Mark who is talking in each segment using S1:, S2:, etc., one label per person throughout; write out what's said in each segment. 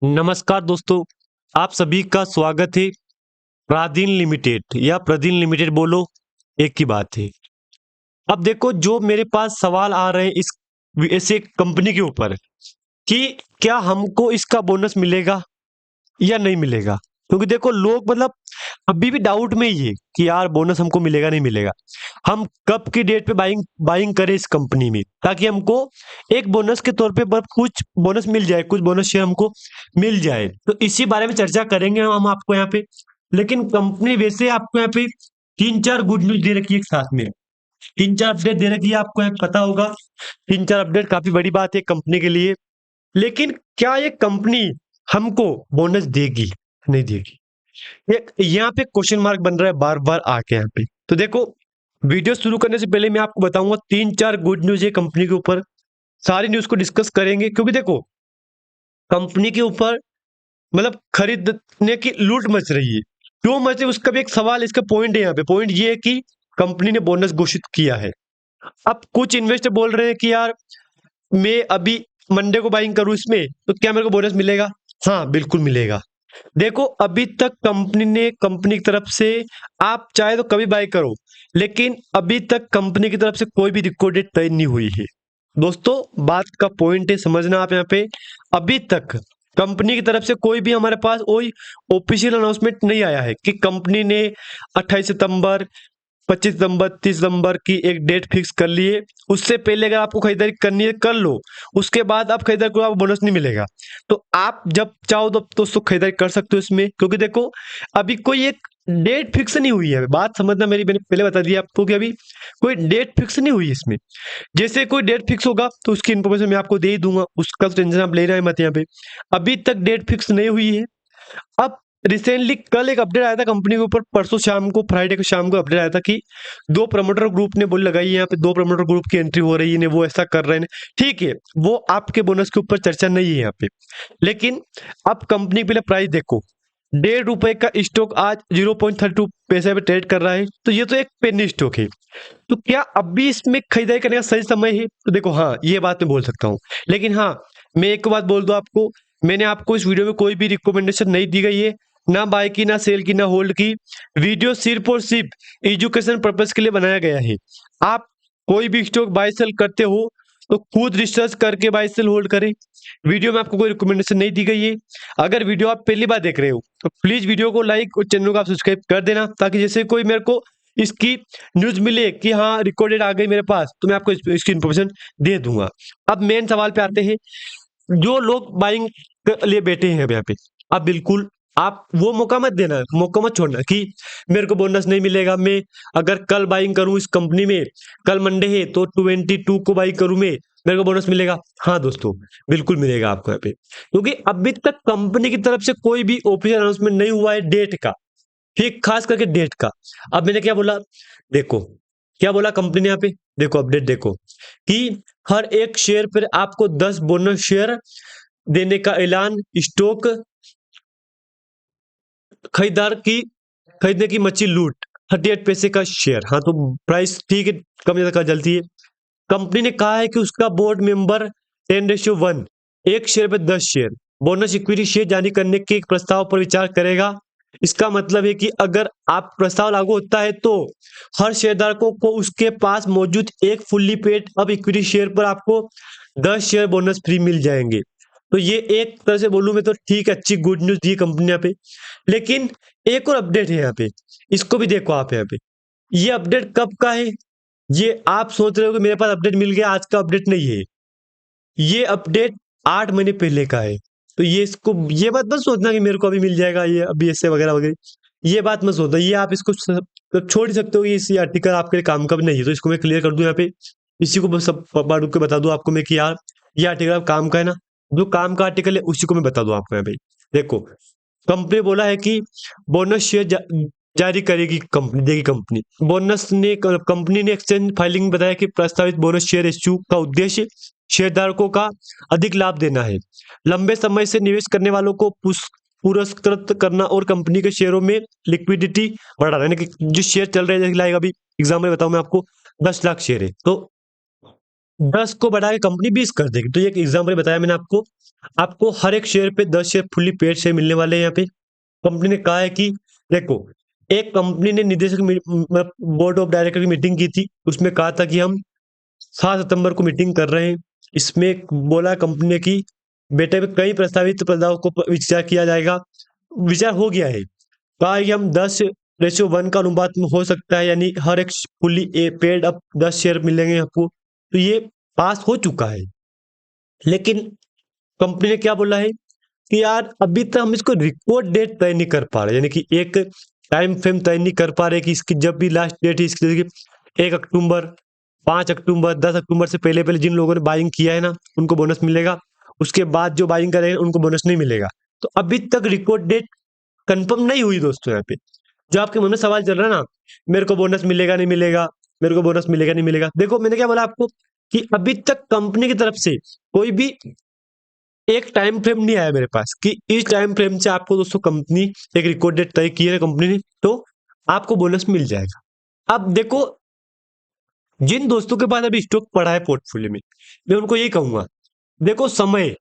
S1: नमस्कार दोस्तों, आप सभी का स्वागत है। प्रादीन लिमिटेड या प्रदीन लिमिटेड बोलो, एक ही बात है। अब देखो, जो मेरे पास सवाल आ रहे हैं इस ऐसे कंपनी के ऊपर कि क्या हमको इसका बोनस मिलेगा या नहीं मिलेगा। क्योंकि देखो, लोग मतलब अभी भी डाउट में ही है कि यार बोनस हमको मिलेगा नहीं मिलेगा। हम कब की डेट पे बाइंग बाइंग करें इस कंपनी में, ताकि हमको एक बोनस के तौर पे कुछ बोनस मिल जाए, कुछ बोनस शेयर हमको मिल जाए। तो इसी बारे में चर्चा करेंगे हम आपको यहाँ पे। लेकिन कंपनी वैसे आपको यहाँ पे तीन चार गुड न्यूज दे रखी है एक साथ में। तीन चार अपडेट दे रखी है, आपको यहाँ पता होगा। तीन चार अपडेट काफी बड़ी बात है कंपनी के लिए। लेकिन क्या ये कंपनी हमको बोनस देगी नहीं देगी, एक यहाँ पे क्वेश्चन मार्क बन रहा है बार बार आके यहाँ पे। तो देखो, वीडियो शुरू करने से पहले मैं आपको बताऊंगा तीन चार गुड न्यूज है कंपनी के ऊपर। सारी न्यूज को डिस्कस करेंगे, क्योंकि देखो कंपनी के ऊपर मतलब खरीदने की लूट मच रही है। क्यों मच रही है उसका भी एक सवाल, इसका पॉइंट है यहाँ पे। पॉइंट ये है कि कंपनी ने बोनस घोषित किया है। अब कुछ इन्वेस्टर बोल रहे हैं कि यार मैं अभी मंडे को बाइंग करूं इसमें, तो क्या मेरे को बोनस मिलेगा? हाँ, बिल्कुल मिलेगा। देखो, अभी तक कंपनी की तरफ से, आप चाहे तो कभी बाय करो, लेकिन अभी तक कंपनी की तरफ से कोई भी रिकॉर्ड डेट तय नहीं हुई है। दोस्तों, बात का पॉइंट है, समझना आप यहाँ पे। अभी तक कंपनी की तरफ से कोई भी हमारे पास कोई ऑफिशियल अनाउंसमेंट नहीं आया है कि कंपनी ने 28 सितंबर, 25 सितंबर, 30 सितंबर की एक डेट फिक्स कर लिए। उससे पहले अगर आपको खरीदारी करनी है कर लो, उसके बाद आप खरीदारी करो, आपको बोनस नहीं मिलेगा। तो आप जब चाहो तब तो उसको खरीदारी कर सकते हो इसमें, क्योंकि देखो अभी कोई एक डेट फिक्स नहीं हुई है। बात समझना मेरी, मैंने पहले बता दिया आपको कि अभी कोई डेट फिक्स नहीं हुई है इसमें। जैसे कोई डेट फिक्स होगा तो उसकी इन्फॉर्मेशन मैं आपको दे ही दूंगा, उसका तो टेंशन आप ले रहे हैं मत यहाँ पे। अभी तक डेट फिक्स नहीं हुई है। अब रिसेंटली कल एक अपडेट आया था कंपनी के ऊपर, परसों शाम को, फ्राइडे को शाम को अपडेट आया था कि दो प्रमोटर ग्रुप ने बोल लगाई है यहाँ पे, दो प्रमोटर ग्रुप की एंट्री हो रही है, वो ऐसा कर रहे हैं। ठीक है, वो आपके बोनस के ऊपर चर्चा नहीं है यहाँ पे। लेकिन अब कंपनी के पहले प्राइस देखो, ₹1.5 का स्टॉक आज 0.32 पैसे पे ट्रेड कर रहा है। तो ये तो एक पेनी स्टॉक है। तो क्या अभी इसमें खरीदारी करने का सही समय है? तो देखो, हाँ, ये बात मैं बोल सकता हूँ। लेकिन हाँ, मैं एक बात बोल दूं आपको, मैंने आपको इस वीडियो में कोई भी रिकमेंडेशन नहीं दी गई है, ना बाय की, ना सेल की, ना होल्ड की। वीडियो सिर्फ और सिर्फ एजुकेशन पर्पज के लिए बनाया गया है। आप कोई भी स्टॉक बाय सेल करते हो तो खुद रिसर्च करके बाय सेल होल्ड करें। वीडियो में आपको कोई रिकमेंडेशन नहीं दी गई है। अगर वीडियो आप पहली बार देख रहे हो तो प्लीज वीडियो को लाइक और चैनल को आप सब्सक्राइब कर देना, ताकि जैसे कोई मेरे को इसकी न्यूज मिले कि हाँ रिकॉर्डेड आ गई मेरे पास, तो मैं आपको इसकी इन्फॉर्मेशन दे दूंगा। अब मेन सवाल पे आते हैं। जो लोग बाइंग के लिए बैठे हैं अब यहाँ पे, आप बिल्कुल आप वो मौका मत देना, मौका मत छोड़ना कि मेरे को बोनस नहीं मिलेगा। मैं अगर कल बाइंग करूं इस कंपनी में, कल मंडे है तो 22 को बाइंग करूं मैं, मेरे को बोनस मिलेगा। हाँ दोस्तों, बिल्कुल मिलेगा आपको यहाँ पे, क्योंकि अभी तक कंपनी की तरफ से कोई भी ऑफिशियल अनाउंसमेंट नहीं हुआ है डेट का, ठीक, खास करके डेट का। अब मैंने क्या बोला, देखो क्या बोला कंपनी ने यहाँ पे, देखो अपडेट देखो कि हर एक शेयर पर आपको 10 बोनस शेयर देने का ऐलान। स्टॉक खरीदार की खरीदने की मची लूट, 38 पैसे का शेयर। हाँ, तो प्राइस ठीक है, कम ज्यादा कर जलती है। कंपनी ने कहा है कि उसका बोर्ड मेंबर 10:1, एक शेयर पे 10 शेयर बोनस इक्विटी शेयर जारी करने के एक प्रस्ताव पर विचार करेगा। इसका मतलब है कि अगर आप प्रस्ताव लागू होता है तो हर शेयरधारकों को उसके पास मौजूद एक फुल्ली पेड अब इक्विटी शेयर पर आपको 10 शेयर बोनस फ्री मिल जाएंगे। तो ये एक तरह से बोलूं मैं तो ठीक है, अच्छी गुड न्यूज दी कंपनी यहाँ पे। लेकिन एक और अपडेट है यहाँ पे, इसको भी देखो आप यहाँ पे। ये अपडेट कब का है? ये आप सोच रहे हो कि मेरे पास अपडेट मिल गया, आज का अपडेट नहीं है। ये अपडेट 8 महीने पहले का है। तो ये बात मत सोचना कि मेरे को अभी मिल जाएगा ये अभी ऐसे वगैरह वगैरह। ये बात मत सोचना, ये आप इसको तो छोड़ ही सकते हो कि इसी आर्टिकल आपके लिए काम का भी नहीं है। तो इसको मैं क्लियर कर दूं यहाँ पे, इसी को बस सब पढ़ के बता दूं आपको मैं कि यार ये आर्टिकल आप काम का है ना, जो काम का आर्टिकल है उसी को मैं बता दूं आपको यहाँ पे। देखो, कंपनी बोला है कि बोनस शेयर जारी करेगी कंपनी, देगी कंपनी। कंपनी ने एक्सचेंज फाइलिंग में बताया कि प्रस्तावित बोनस शेयर इश्यू का उद्देश्य शेयरधारकों का अधिक लाभ देना है, लंबे समय से निवेश करने वालों को पुरस्कृत करना और कंपनी के शेयरों में लिक्विडिटी बढ़ाना। यानी कि जो शेयर चल रहे हैं, लाइक अभी एग्जाम्पल बताऊं मैं आपको, 10 लाख शेयर है तो 10 को बढ़ा के कंपनी 20 कर देगी। तो ये एक एग्जाम्पल बताया मैंने आपको। आपको हर एक शेयर पे 10 शेयर फुल्ली पेड शेयर मिलने वाले हैं। यहाँ पे कंपनी ने कहा है कि देखो, एक कंपनी ने बोर्ड ऑफ डायरेक्टर की मीटिंग की थी, उसमें कहा था कि हम 7 सितंबर को मीटिंग कर रहे हैं। इसमें बोला कंपनी ने कि बेटे में कई प्रस्तावित प्रस्तावों को विचार किया जाएगा, विचार हो गया है। कहा है कि हम 10:1 का अनुपात में हो सकता है, यानी हर एक फुल्ली पेड अब 10 शेयर मिलेंगे आपको। तो ये पास हो चुका है, लेकिन कंपनी ने क्या बोला है कि यार अभी तक हम इसको रिकॉर्ड डेट तय नहीं कर पा रहे, यानी कि एक टाइम फ्रेम तय नहीं कर पा रहे कि इसकी जब भी लास्ट डेट है इसकी, जैसे कि 1 अक्टूबर, 5 अक्टूबर, 10 अक्टूबर से पहले पहले जिन लोगों ने बाइंग किया है ना, उनको बोनस मिलेगा। उसके बाद जो बाइंग करेंगे उनको बोनस नहीं मिलेगा। तो अभी तक रिकॉर्ड डेट कंफर्म नहीं हुई दोस्तों। यहाँ पे जो आपके मन में सवाल चल रहा है ना, मेरे को बोनस मिलेगा नहीं मिलेगा, मेरे को बोनस मिलेगा नहीं मिलेगा, देखो मैंने क्या बोला आपको कि अभी तक कंपनी की तरफ से कोई भी एक टाइम फ्रेम नहीं आया मेरे पास कि इस टाइम फ्रेम से आपको दोस्तों कंपनी एक रिकॉर्ड डेट तय की है कंपनी ने, तो आपको बोनस मिल जाएगा। अब देखो, जिन दोस्तों के पास अभी स्टॉक पड़ा है पोर्टफोलियो में, मैं उनको यही कहूंगा, देखो समय,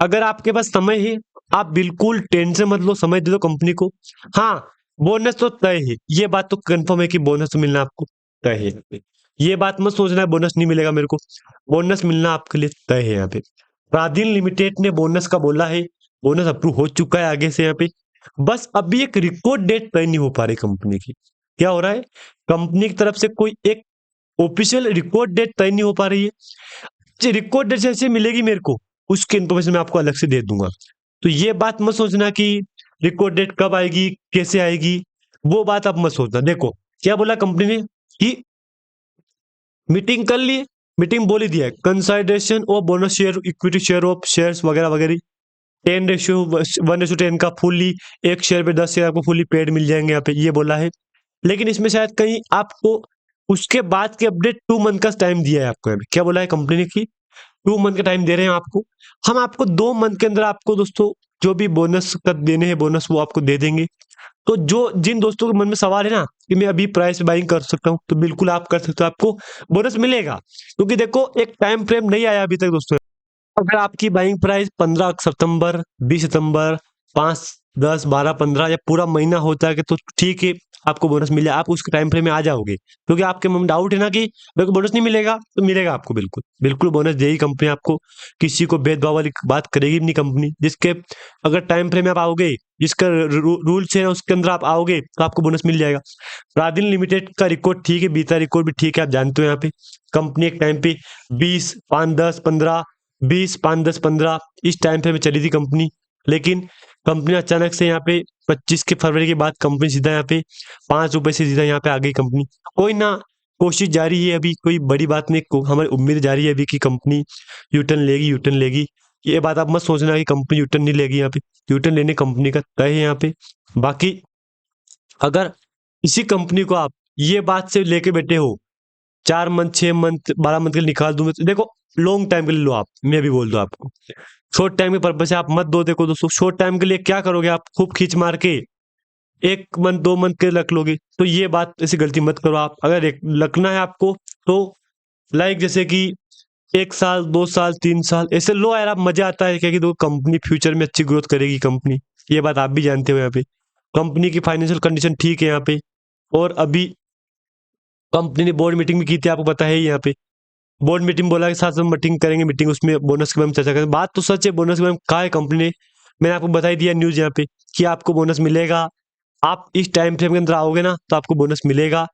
S1: अगर आपके पास समय है, आप बिल्कुल टेंशन मत लो, समय दे दो कंपनी को। हाँ, बोनस तो तय है, ये बात तो कंफर्म है कि बोनस तो मिलना आपको तय है। ये बात मत सोचना है बोनस नहीं मिलेगा मेरे को, बोनस मिलना आपके लिए तय है। यहाँ पे प्रादीन लिमिटेड ने बोनस का बोला है, बोनस अप्रूव हो चुका है आगे से। यहाँ पे बस अभी एक रिकॉर्ड डेट तय नहीं हो पा रही कंपनी की। क्या हो रहा है, कंपनी की तरफ से कोई एक ऑफिशियल रिकॉर्ड डेट तय नहीं हो पा रही है। रिकॉर्ड डेट जैसे मिलेगी मेरे को, उसकी इन्फॉर्मेशन मैं आपको अलग से दे दूंगा। तो ये बात मत सोचना कि रिकॉर्ड डेट कब आएगी, कैसे आएगी, वो बात आप मत सोचना। देखो क्या बोला कंपनी ने कि मीटिंग कर लिए, मीटिंग बोल ही दिया है, consideration of bonus share, equity share of shares वगैरह वगैरह, 10:1 का फुल्ली, एक शेयर पे 10 शेयर आपको फुल्ली पेड मिल जाएंगे यहाँ पे, ये बोला है। लेकिन इसमें शायद कहीं आपको उसके बाद के अपडेट 2 मंथ का टाइम दिया है आपको। यहाँ पे क्या बोला है कंपनी ने कि 2 मंथ का टाइम दे रहे हैं आपको, हम आपको 2 मंथ के अंदर आपको दोस्तों जो भी बोनस का देने हैं बोनस वो आपको दे देंगे। तो जो जिन दोस्तों के मन में सवाल है ना कि मैं अभी प्राइस बाइंग कर सकता हूँ, तो बिल्कुल आप कर सकते हो, आपको बोनस मिलेगा। क्योंकि देखो एक टाइम फ्रेम नहीं आया अभी तक दोस्तों। अगर आपकी बाइंग प्राइस 15 सितंबर, 20 सितंबर, 5, 10, 12, 15 या पूरा महीना होता है कि तो ठीक है, आपको बोनस मिले, आप उसके टाइम फ्रेम में आ जाओगे। क्योंकि आपके मन में डाउट है ना कि मेरे को बोनस नहीं मिलेगा, तो मिलेगा आपको, बिल्कुल बिल्कुल बोनस देगी कंपनी आपको। किसी को भेदभाव वाली बात करेगी भी नहीं कंपनी। जिसके अगर टाइम फ्रेम में आप आओगे, जिसका रूल्स है उसके अंदर आप आओगे, तो आपको बोनस मिल जाएगा। प्रादिन लिमिटेड का रिकॉर्ड ठीक है, बीता रिकॉर्ड भी ठीक है, आप जानते हो। यहाँ पे कंपनी एक टाइम पे 20, 5, 10, 15 इस टाइम फ्रेम में चली थी कंपनी। लेकिन कंपनी अचानक से यहाँ पे 25 फरवरी के बाद कंपनी सीधा यहाँ पे ₹5 से सीधा यहाँ पे आ गई कंपनी। कोई ना, कोशिश जारी है अभी, कोई बड़ी बात नहीं, हमारी उम्मीद जारी है अभी कि कंपनी यूटर्न लेगी, यूटर्न लेगी। ये बात आप मत सोचना कि कंपनी यूटर्न नहीं लेगी। यहाँ पे यूटर्न लेने कंपनी का तय है यहाँ पे। बाकी अगर इसी कंपनी को आप ये बात से लेके बैठे हो 4 मंथ, 6 मंथ, 12 मंथ के लिए निकाल दूंगे, तो देखो लॉन्ग टाइम के लिए लो आप, मैं भी बोल दूं आपको। शॉर्ट टाइम के पर्पज से आप मत दो। देखो दोस्तों, शॉर्ट टाइम के लिए क्या करोगे, आप खूब खींच मार के 1 मंथ, 2 मंथ के रख लोगे, तो ये बात ऐसी गलती मत करो आप। अगर रखना है आपको तो लाइक जैसे कि 1 साल, 2 साल, 3 साल ऐसे लो यार, आप मजा आता है क्योंकि देखो कंपनी फ्यूचर में अच्छी ग्रोथ करेगी कंपनी, ये बात आप भी जानते हो। यहाँ पे कंपनी की फाइनेंशियल कंडीशन ठीक है यहाँ पे। और अभी कंपनी ने बोर्ड मीटिंग भी की थी, आपको पता है ही। यहाँ पे बोर्ड मीटिंग बोला कि साथ में मीटिंग करेंगे, मीटिंग उसमें बोनस के बारे में चर्चा करेंगे। बात तो सच है, बोनस के बारे में कहा है कंपनी ने, मैंने आपको बता ही दिया न्यूज यहाँ पे कि आपको बोनस मिलेगा। आप इस टाइम फ्रेम के अंदर आओगे ना, तो आपको बोनस मिलेगा।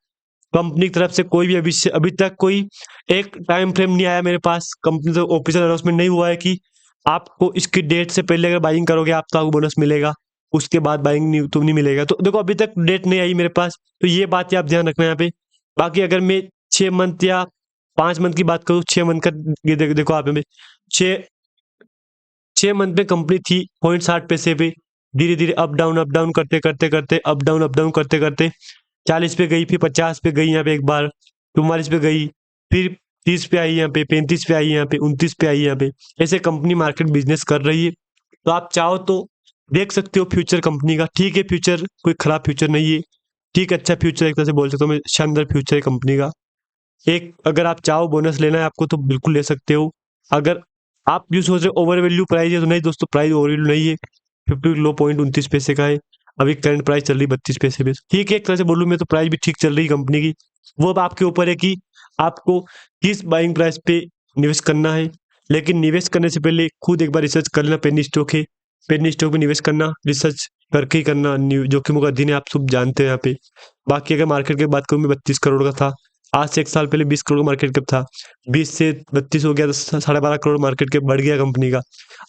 S1: कंपनी की तरफ से कोई भी अभी तक कोई एक टाइम फ्रेम नहीं आया मेरे पास, कंपनी से ऑफिशियल अनाउंसमेंट नहीं हुआ है कि आपको इसकी डेट से पहले अगर बाइंग करोगे आप तो आपको बोनस मिलेगा, उसके बाद बाइंग नहीं तो नहीं मिलेगा। तो देखो अभी तक डेट नहीं आई मेरे पास, तो ये बात आप ध्यान रखना यहाँ पे। बाकी अगर मैं 6 मंथ या 5 मंथ की बात करूँ, 6 मंथ का ये देखो आप, में छः 6 मंथ में कंपनी थी 0.60 पैसे पे, धीरे धीरे अप डाउन करते करते करते अप डाउन करते करते 40 पे गई, फिर 50 पे गई, यहाँ पे एक बार 44 पे गई, फिर 30 पे आई, यहाँ पे 35 पे आई, यहाँ पे 29 पे आई। यहाँ पे ऐसे कंपनी मार्केट बिजनेस कर रही है। तो आप चाहो तो देख सकते हो फ्यूचर कंपनी का, ठीक है, फ्यूचर कोई खराब फ्यूचर नहीं है, ठीक है, अच्छा फ्यूचर एक तरह से बोल सकता हूँ मैं, शानदार फ्यूचर है कंपनी का। एक अगर आप चाहो बोनस लेना है आपको तो बिल्कुल ले सकते हो। अगर आप जो सोच रहे ओवर वैल्यू प्राइस है, तो नहीं दोस्तों, प्राइस ओवर वैल्यू नहीं है। 50 लो पॉइंट 29 पैसे का है। अभी करंट प्राइस चल रही 32 पैसे पे। ठीक है, एक तरह से बोलूँ मैं तो प्राइस भी ठीक चल रही है कंपनी की। वो अब आपके ऊपर है कि आपको किस बाइंग प्राइस पे निवेश करना है। लेकिन निवेश करने से पहले खुद एक बार रिसर्च कर लेना। पेनी स्टॉक है, पेनी स्टॉक में निवेश करना रिसर्च करके ही करना। जोखिमों का दिन है, आप सब जानते हैं यहाँ पे। बाकी अगर मार्केट की बात करूँ, मैं 32 करोड़ का था। आज से 1 साल पहले 20 करोड़ का मार्केट कैप था। 20 से 32 हो गया, तो 12.5 करोड़ मार्केट कैप बढ़ गया कंपनी का।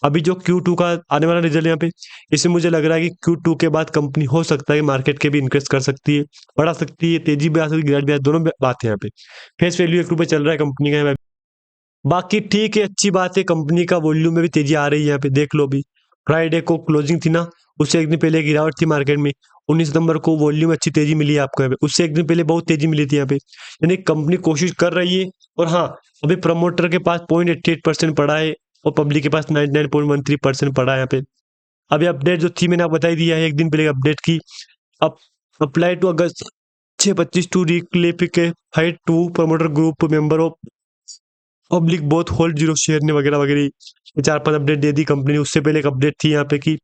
S1: अभी जो Q2 का आने वाला रिजल्ट यहाँ पे, इसमें मुझे लग रहा है कि Q2 के बाद कंपनी हो सकता है मार्केट के भी इंक्रीज कर सकती है, बढ़ा सकती है, तेजी भी आ सकती है, गिरावट भी आ, दोनों बात है यहाँ पे। फेस वैल्यू 1 रुपये चल रहा है कंपनी का। बाकी ठीक है, अच्छी बात है, कंपनी का वॉल्यूम में भी तेजी आ रही है। यहाँ पे देख लो, भी फ्राइडे को क्लोजिंग थी ना, उससे एक दिन पहले गिरावट थी मार्केट में। 19 सितंबर को वॉल्यूम अच्छी तेजी मिली है आपको यहाँ पे, उससे एक दिन पहले बहुत तेजी मिली थी यहाँ पे। यानी कंपनी कोशिश कर रही है। और हाँ, अभी प्रमोटर के पास 0.88% पड़ा है और पब्लिक के पास 99.13% पड़ा है यहाँ पे। अभी अपडेट जो थी मैंने आपको बताई दिया है एक दिन पहले अपडेट की। अब apply to August 6/25 to reclassified to promoter group member of public both hold zero share ने वगैरह वगैरह, ये 4-5 अपडेट दे दी कंपनी ने। उससे पहले एक अपडेट थी यहाँ पे कि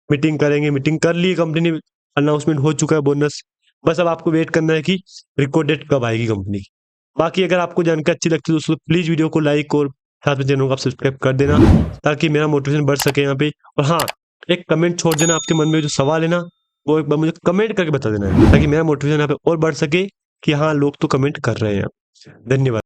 S1: मीटिंग करेंगे, मीटिंग कर ली कंपनी ने, अनाउंसमेंट हो चुका है बोनस। बस अब आपको वेट करना है कि रिकॉर्ड डेट कब आएगी कंपनी की। बाकी अगर आपको जानकारी अच्छी लगती है दोस्तों, प्लीज वीडियो को लाइक और साथ में चैनल को आप सब्सक्राइब कर देना, ताकि मेरा मोटिवेशन बढ़ सके यहाँ पे। और हाँ, एक कमेंट छोड़ देना, आपके मन में जो सवाल है ना, वो एक बार मुझे कमेंट करके बता देना है, ताकि मेरा मोटिवेशन यहाँ पे और बढ़ सके कि हाँ, लोग तो कमेंट कर रहे हैं। धन्यवाद।